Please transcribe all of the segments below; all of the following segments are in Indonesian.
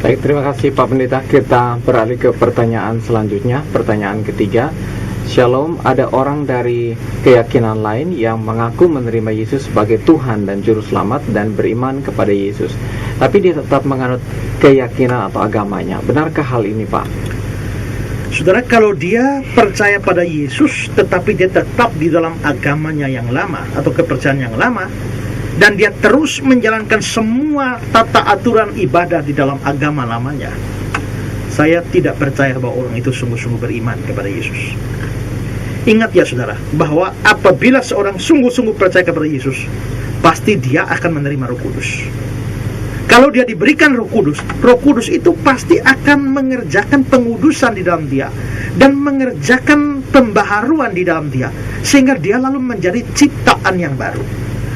Baik, terima kasih Pak Pendeta. Kita beralih ke pertanyaan selanjutnya. Pertanyaan ketiga. Shalom, ada orang dari keyakinan lain yang mengaku menerima Yesus sebagai Tuhan dan Juru Selamat dan beriman kepada Yesus, tapi dia tetap menganut keyakinan atau agamanya. Benarkah hal ini, Pak? Saudara, kalau dia percaya pada Yesus tetapi dia tetap di dalam agamanya yang lama atau kepercayaan yang lama, dan dia terus menjalankan semua tata aturan ibadah di dalam agama lamanya, saya tidak percaya bahwa orang itu sungguh-sungguh beriman kepada Yesus. Ingat ya saudara, bahwa apabila seorang sungguh-sungguh percaya kepada Yesus, pasti dia akan menerima Roh Kudus. Kalau dia diberikan Roh Kudus itu pasti akan mengerjakan pengudusan di dalam dia dan mengerjakan pembaharuan di dalam dia, sehingga dia lalu menjadi ciptaan yang baru.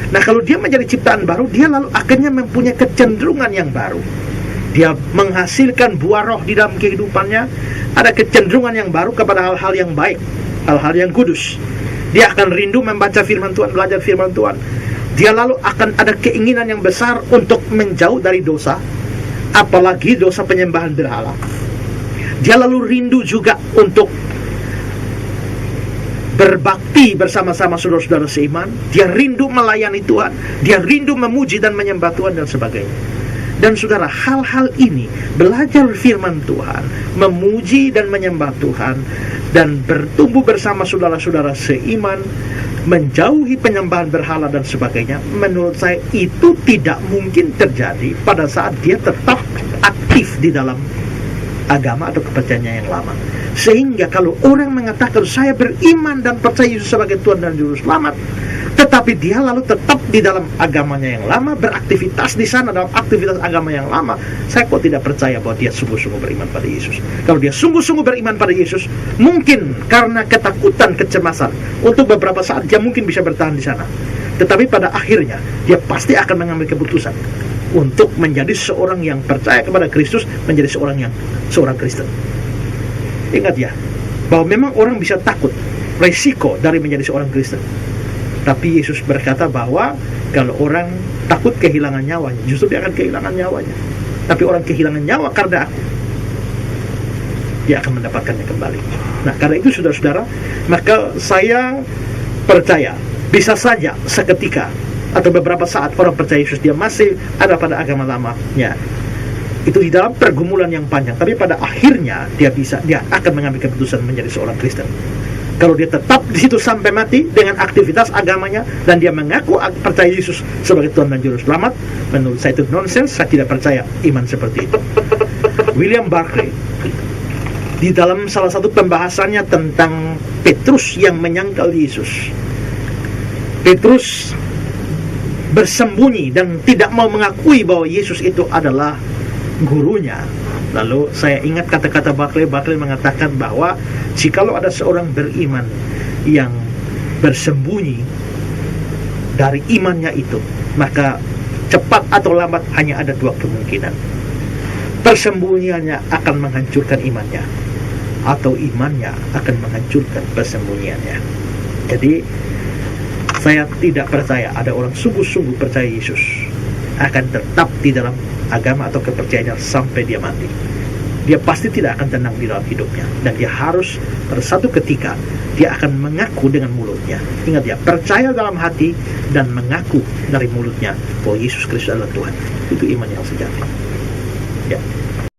Nah, kalau dia menjadi ciptaan baru, dia lalu akhirnya mempunyai kecenderungan yang baru. Dia menghasilkan buah roh di dalam kehidupannya. Ada kecenderungan yang baru kepada hal-hal yang baik, hal-hal yang kudus. Dia akan rindu membaca firman Tuhan, belajar firman Tuhan. Dia lalu akan ada keinginan yang besar untuk menjauh dari dosa, apalagi dosa penyembahan berhala. Dia lalu rindu juga untuk berbakti bersama-sama saudara-saudara seiman. Dia rindu melayani Tuhan, dia rindu memuji dan menyembah Tuhan dan sebagainya. Dan saudara, hal-hal ini, belajar firman Tuhan, memuji dan menyembah Tuhan, dan bertumbuh bersama saudara-saudara seiman, menjauhi penyembahan berhala dan sebagainya, menurut saya itu tidak mungkin terjadi pada saat dia tetap aktif di dalam agama atau kepercayaannya yang lama. Sehingga kalau orang mengatakan saya beriman dan percaya Yesus sebagai Tuhan dan Juru Selamat, tetapi dia lalu tetap di dalam agamanya yang lama, beraktivitas di sana dalam aktivitas agama yang lama, saya kok tidak percaya bahwa dia sungguh-sungguh beriman pada Yesus. Kalau dia sungguh-sungguh beriman pada Yesus, mungkin karena ketakutan, kecemasan, untuk beberapa saat dia mungkin bisa bertahan di sana. Tetapi pada akhirnya dia pasti akan mengambil keputusan untuk menjadi seorang yang percaya kepada Kristus, menjadi seorang Kristen. Ingat ya, bahwa memang orang bisa takut resiko dari menjadi seorang Kristen. Tapi Yesus berkata bahwa kalau orang takut kehilangan nyawanya, justru dia akan kehilangan nyawanya. Tapi orang kehilangan nyawa karena aku, dia akan mendapatkannya kembali. Nah, karena itu saudara-saudara, maka saya percaya bisa saja seketika atau beberapa saat orang percaya Yesus dia masih ada pada agama lamanya, itu di dalam pergumulan yang panjang, tapi pada akhirnya dia akan mengambil keputusan menjadi seorang Kristen. Kalau dia tetap di situ sampai mati dengan aktivitas agamanya dan dia mengaku percaya Yesus sebagai Tuhan dan Juru Selamat, menurut saya itu nonsens. Saya tidak percaya iman seperti itu. William Barclay di dalam salah satu pembahasannya tentang Petrus yang menyangkal Yesus, Petrus bersembunyi dan tidak mau mengakui bahwa Yesus itu adalah gurunya. Lalu saya ingat kata-kata Barclay mengatakan bahwa jikalau ada seorang beriman yang bersembunyi dari imannya itu, maka cepat atau lambat hanya ada dua kemungkinan. Persembunyiannya akan menghancurkan imannya, atau imannya akan menghancurkan persembunyiannya. Jadi saya tidak percaya ada orang sungguh-sungguh percaya Yesus akan tetap di dalam agama atau kepercayaannya sampai dia mati. Dia pasti tidak akan tenang di dalam hidupnya, dan dia harus pada satu ketika dia akan mengaku dengan mulutnya. Ingat ya, percaya dalam hati dan mengaku dari mulutnya bahwa Yesus Kristus adalah Tuhan. Itu iman yang sejati. Ya.